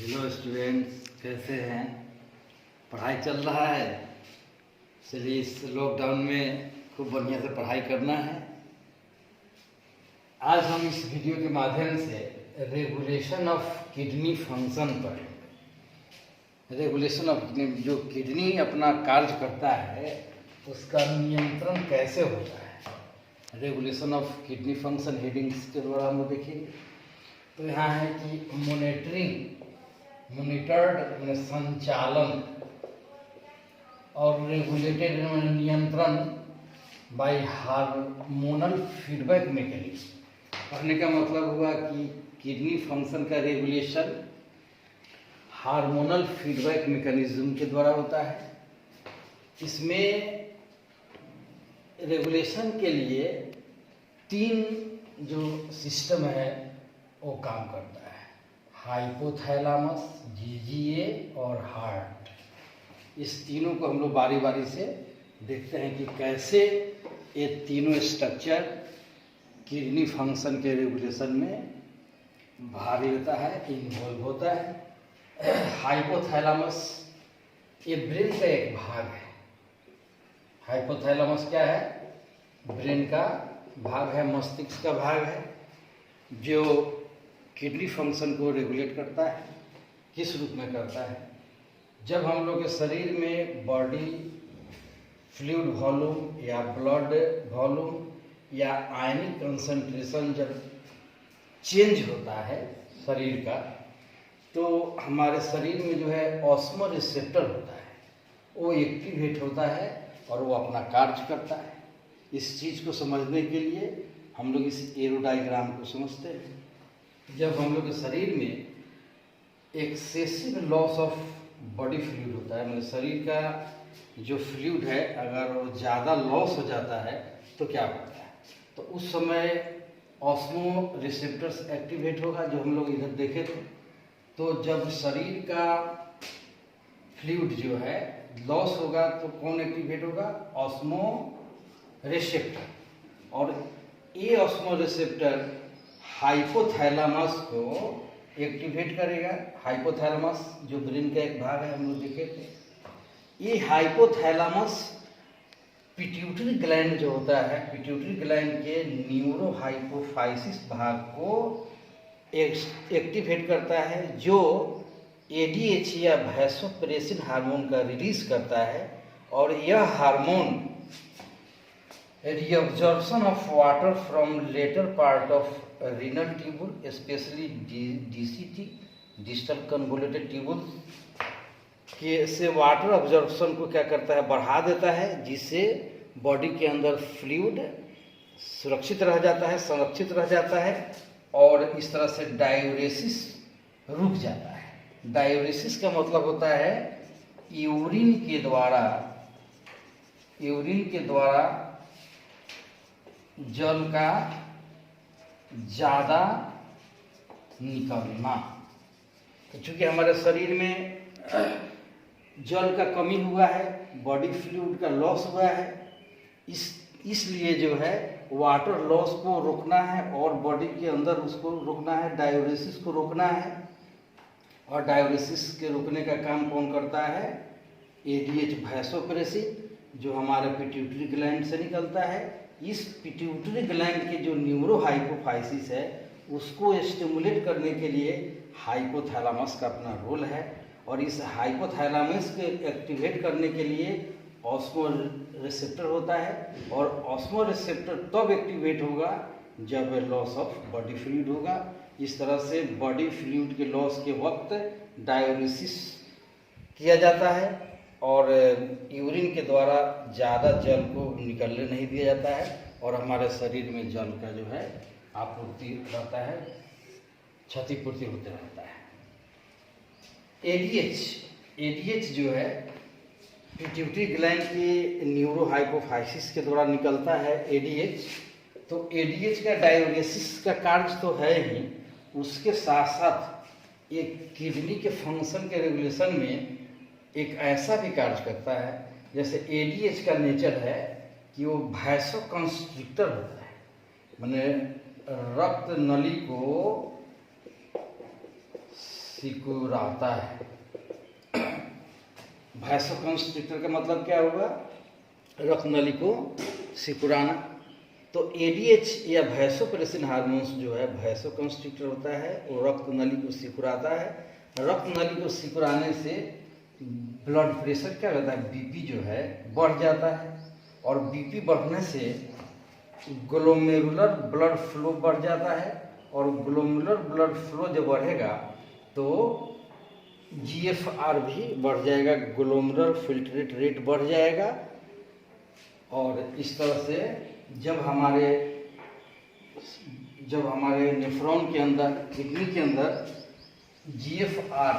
Hello students, कैसे हैं? पढ़ाई चल रहा है। चलिए, इस लॉकडाउन में खूब बढ़िया से पढ़ाई करना है। आज हम इस वीडियो के माध्यम से रेगुलेशन ऑफ किडनी फंक्शन पढ़ेंगे। रेगुलेशन ऑफ किडनी, जो किडनी अपना कार्य करता है उसका नियंत्रण कैसे होता है। Regulation of kidney function headings के द्वारा हम लोग देखेंगे। तो यहाँ है कि मॉनिटर्ड में संचालन और रेगुलेटेड में नियंत्रण बाय हार्मोनल फीडबैक मैकेनिज्म। कहने का मतलब हुआ कि किडनी फंक्शन का रेगुलेशन हार्मोनल फीडबैक मैकेनिज्म के द्वारा होता है। इसमें रेगुलेशन के लिए 3 जो सिस्टम है वो काम करता है: हाइपोथैलेमस, जीजीए और हार्ट। इस तीनों को हम लोग बारी बारी से देखते हैं कि कैसे ये तीनों स्ट्रक्चर किडनी फंक्शन के रेगुलेशन में भाग लेता है, इन्वॉल्व होता है। हाइपोथैलेमस ये ब्रेन का एक भाग है। हाइपोथैलेमस क्या है? ब्रेन का भाग है, मस्तिष्क का भाग है, जो किडनी फंक्शन को रेगुलेट करता है। किस रूप में करता है? जब हम लोग के शरीर में बॉडी फ्लूइड वॉल्यूम या ब्लड वॉल्यूम या आयनिक कंसंट्रेशन जब चेंज होता है शरीर का, तो हमारे शरीर में जो है ऑस्मो रिसेप्टर होता है, वो एक्टिवेट होता है और वो अपना कार्य करता है। इस चीज़ को समझने के लिए हम लोग इस एरो डायग्राम को समझते हैं। जब हम लोग के शरीर में excessive loss of body fluid होता है, मतलब शरीर का जो फ्लूइड है अगर वो ज़्यादा लॉस हो जाता है तो क्या होता है? तो उस समय ऑस्मो रिसेप्टर्स एक्टिवेट होगा, जो हम लोग इधर देखे थे। तो जब शरीर का फ्लूइड जो है लॉस होगा तो कौन एक्टिवेट होगा? Osmo receptor. और ये ऑस्मो रिसेप्टर हाइपोथैलेमस को एक्टिवेट करेगा। हाइपोथैलेमस जो ब्रेन का एक भाग है, हम लोग देखे थे। ये हाइपोथैलेमस पिट्यूटरी ग्लैंड जो होता है, पिट्यूटरी ग्लैंड के न्यूरोहाइपोफाइसिस भाग को एक्टिवेट करता है, जो एडीएच या वैसोप्रेसिन हार्मोन का रिलीज करता है। और यह hormone reabsorption of water from later part of renal tubule, especially DCT, distal convoluted tubule के से वाटर अब्जॉर्प्शन को क्या करता है? बढ़ा देता है, जिससे बॉडी के अंदर फ्लूइड सुरक्षित रह जाता है, संरक्षित रह जाता है, और इस तरह से डायूरेसिस रुक जाता है। डायूरेसिस का मतलब होता है यूरिन के द्वारा जल का ज़्यादा निकलना। तो चूँकि हमारे शरीर में जल का कमी हुआ है, बॉडी फ्लूइड का लॉस हुआ है, इसलिए जो है वाटर लॉस को रोकना है और बॉडी के अंदर उसको रोकना है, डायूरेसिस को रोकना है। और डायूरेसिस के रोकने का काम कौन करता है? एडीएच वैसोप्रेसिन, जो हमारे पिट्यूटरी ग्लैंड से निकलता है। इस पिट्यूटरी ग्लैंड के जो न्यूरोहाइपोफाइसिस है उसको स्टिमुलेट करने के लिए हाइपोथैलेमस का अपना रोल है। और इस हाइपोथैलेमस के एक्टिवेट करने के लिए ऑस्मो रिसेप्टर होता है, और ऑस्मो रिसेप्टर तब एक्टिवेट होगा जब लॉस ऑफ बॉडी फ्लूइड होगा। इस तरह से बॉडी फ्लूइड के लॉस के वक्त डायूरेसिस किया जाता है और यूरिन के द्वारा ज़्यादा जल को निकलने नहीं दिया जाता है, और हमारे शरीर में जल का जो है आपूर्ति रहता है, क्षतिपूर्ति होते रहता है। एडीएच जो है पिट्यूटरी ग्लैंड के न्यूरोहाइपोफाइसिस के द्वारा निकलता है एडीएच। तो एडीएच का डायूरेसिस का कार्य तो है ही, उसके साथ साथ एक किडनी के फंक्शन के रेगुलेशन में एक ऐसा भी कार्य करता है। जैसे एडीएच का नेचर है कि वो वैसोकंस्ट्रिक्टर होता है, माने रक्त नली को सिकुड़ाता है। वैसोकंस्ट्रिक्टर का मतलब क्या होगा? रक्तनली को सिकुड़ाना। तो एडीएच या वैसोप्रेसिन हार्मोन्स जो है वैसोकंस्ट्रिक्टर होता है, वो रक्तनली को सिकुड़ाता है। रक्तनली को सिकुड़ाने से ब्लड प्रेशर क्या होता है, बीपी जो है बढ़ जाता है, और बीपी बढ़ने से ग्लोमेरुलर ब्लड फ्लो बढ़ जाता है, और ग्लोमेरुलर ब्लड फ्लो जब बढ़ेगा तो जीएफआर भी बढ़ जाएगा, ग्लोमेरुलर फिल्ट्रेट रेट बढ़ जाएगा। और इस तरह से जब हमारे नेफ्रॉन के अंदर, किडनी के अंदर जीएफआर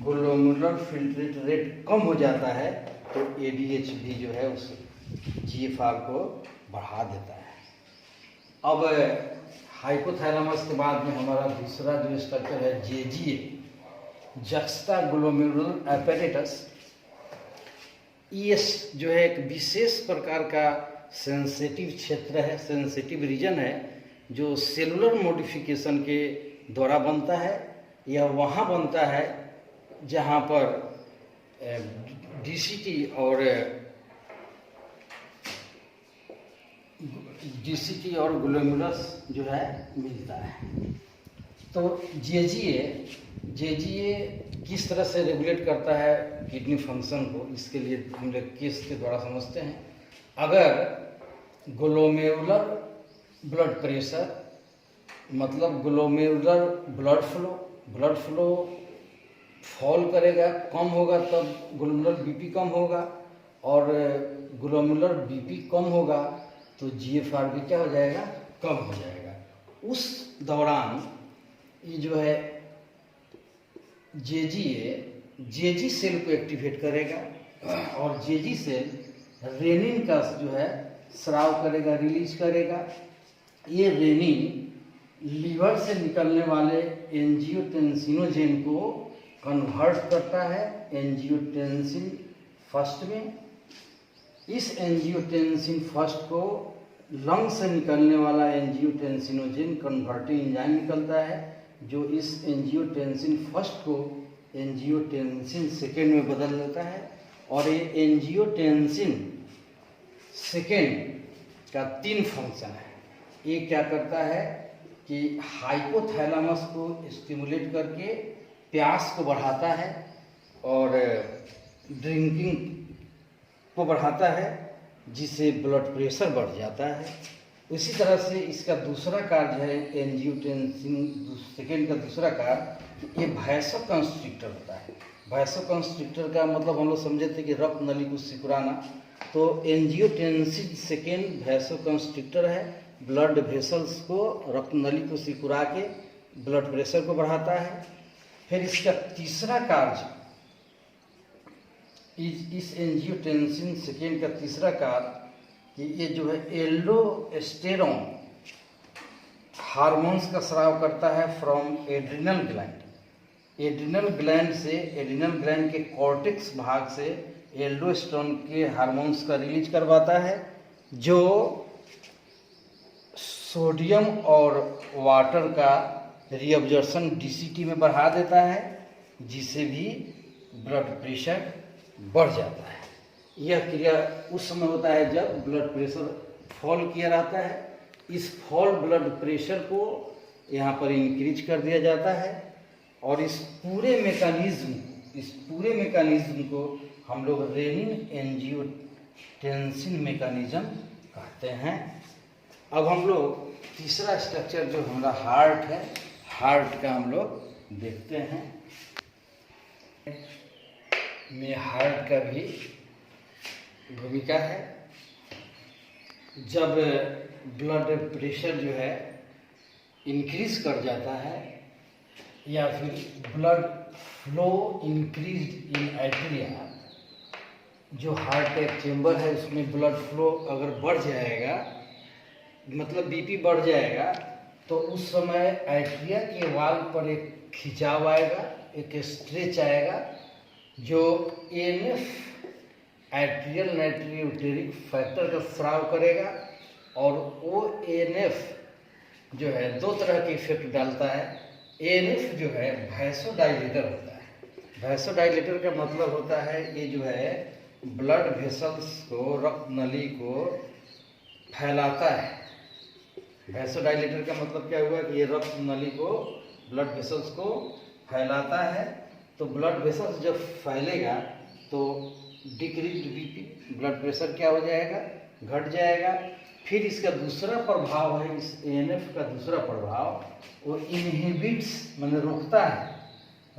ग्लोमेरुलर फिल्ट्रेट रेट कम हो जाता है तो एडीएच भी जो है उस जीएफआर को बढ़ा देता है। अब हाइपोथैलेमस के बाद में हमारा दूसरा जो स्ट्रक्चर है जेजीए, जक्स्टा ग्लोमेरुलर एपेरेटस। ये जो है एक विशेष प्रकार का सेंसिटिव क्षेत्र है, सेंसिटिव रीजन है, जो सेलुलर मॉडिफिकेशन के द्वारा बनता है। यह वहाँ बनता है जहाँ पर डीसीटी और ग्लोमेरुलस जो है मिलता है। तो जेजीए किस तरह से रेगुलेट करता है किडनी फंक्शन को, इसके लिए हम लोग केस के द्वारा समझते हैं। अगर ग्लोमेरुलर ब्लड प्रेशर मतलब ग्लोमेरुलर ब्लड फ्लो फॉल करेगा, कम होगा, तब ग्लोमेरुलर बीपी कम होगा, और ग्लोमेरुलर बीपी कम होगा तो जीएफआर भी क्या हो जाएगा, कम हो जाएगा। उस दौरान ये जो है जेजी सेल को एक्टिवेट करेगा, और जेजी सेल रेनिन का जो है स्राव करेगा, रिलीज करेगा। ये रेनिन लीवर से निकलने वाले एंजियोटेंसिनोजेन को कन्वर्ट करता है एंजियोटेंसिन फर्स्ट में। इस एंजियोटेंसिन फर्स्ट को लंग से निकलने वाला एंजियोटेंसिनोजेन कन्वर्टिंग एंजाइम निकलता है, जो इस एंजियोटेंसिन फर्स्ट को एंजियोटेंसिन सेकेंड में बदल देता है। और ये एंजियोटेंसिन सेकेंड का 3 फंक्शन है। ये क्या करता है कि हाइपोथैलेमस को स्टिमुलेट करके प्यास को बढ़ाता है और ड्रिंकिंग को बढ़ाता है, जिससे ब्लड प्रेशर बढ़ जाता है। उसी तरह से इसका दूसरा कार्य है एंजियोटेंसिन सेकेंड का दूसरा कार्य, ये वैसोकंस्ट्रिक्टर होता है। वैसोकंस्ट्रिक्टर का मतलब हम लोग समझे थे कि रक्त नली को सिकुड़ाना, तो एंजियोटेंसिन सेकेंड वैसोकंस्ट्रिक्टर है, ब्लड वेसल्स को, रक्त नली को सिकुड़ा के ब्लड प्रेशर को बढ़ाता है। फिर इसका तीसरा कार्य, इस एंजियोटेंसिन सेकेंड का तीसरा कार्य कि ये जो है एल्डोस्टेरोन हार्मोन्स का स्राव करता है from adrenal gland. Adrenal gland के कॉर्टेक्स भाग से एल्डोस्टेरोन के हार्मोन्स का रिलीज करवाता है, जो सोडियम और वाटर का रीअब्जॉर्प्शन डीसीटी में बढ़ा देता है, जिससे भी ब्लड प्रेशर बढ़ जाता है। यह क्रिया उस समय होता है जब ब्लड प्रेशर फॉल किया रहता है। इस फॉल ब्लड प्रेशर को यहाँ पर इंक्रीज कर दिया जाता है, और इस पूरे मेकानिज्म को हम लोग रेनिन एंजियोटेंसिन मेकानिज्म कहते हैं। अब हम लोग तीसरा स्ट्रक्चर जो हमारा हार्ट है, हार्ट का हम लोग देखते हैं। में हार्ट का भी भूमिका है। जब ब्लड प्रेशर जो है इंक्रीज कर जाता है, या फिर blood flow increase in atria, जो हार्ट का एक चेम्बर है उसमें ब्लड फ्लो अगर बढ़ जाएगा, मतलब बीपी बढ़ जाएगा, तो उस समय एट्रिया के वाल पर एक खिंचाव आएगा, एक स्ट्रेच आएगा, जो एएनएफ एट्रियल नाइट्रोयूटेरिक फैक्टर का स्राव करेगा। और वो एएनएफ जो है 2 तरह के इफेक्ट डालता है। एएनएफ जो है वैसोडाइलेटर होता है। वैसोडाइलेटर का मतलब होता है ये जो है ब्लड वेसल्स को, रक्त नली को फैलाता है। वैसोडाइलेटर का मतलब क्या हुआ कि ये रक्त नली को, ब्लड वेसल्स को फैलाता है। तो ब्लड वेसल्स जब फैलेगा तो डिक्रीज बीपी, ब्लड प्रेशर क्या हो जाएगा, घट जाएगा। फिर इसका दूसरा प्रभाव है, इस एएनएफ का दूसरा प्रभाव, वो इनहिबिट्स मतलब रोकता है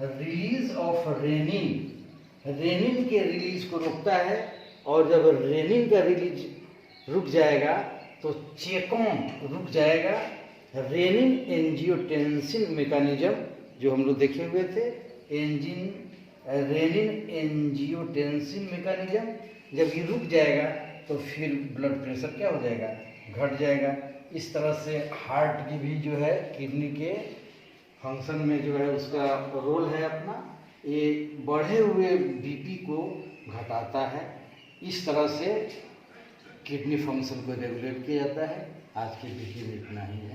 रिलीज ऑफ रेनिन। रेनिन के रिलीज को रोकता है, और जब रेनिन का रिलीज रुक जाएगा तो चेकॉन रुक जाएगा। रेनिन एंजियोटेंसिन मेकानिज्म जो हम लोग देखे हुए थे, रेनिन एंजियोटेंसिन मेकानिज्म जब ये रुक जाएगा तो फिर ब्लड प्रेशर क्या हो जाएगा, घट जाएगा। इस तरह से हार्ट की भी जो है, किडनी के फंक्शन में जो है उसका रोल है अपना, ये बढ़े हुए बीपी को घटाता है। इस तरह से किडनी फंक्शन को रेगुलेट किया जाता है। आज की वीडियो में इतना ही है।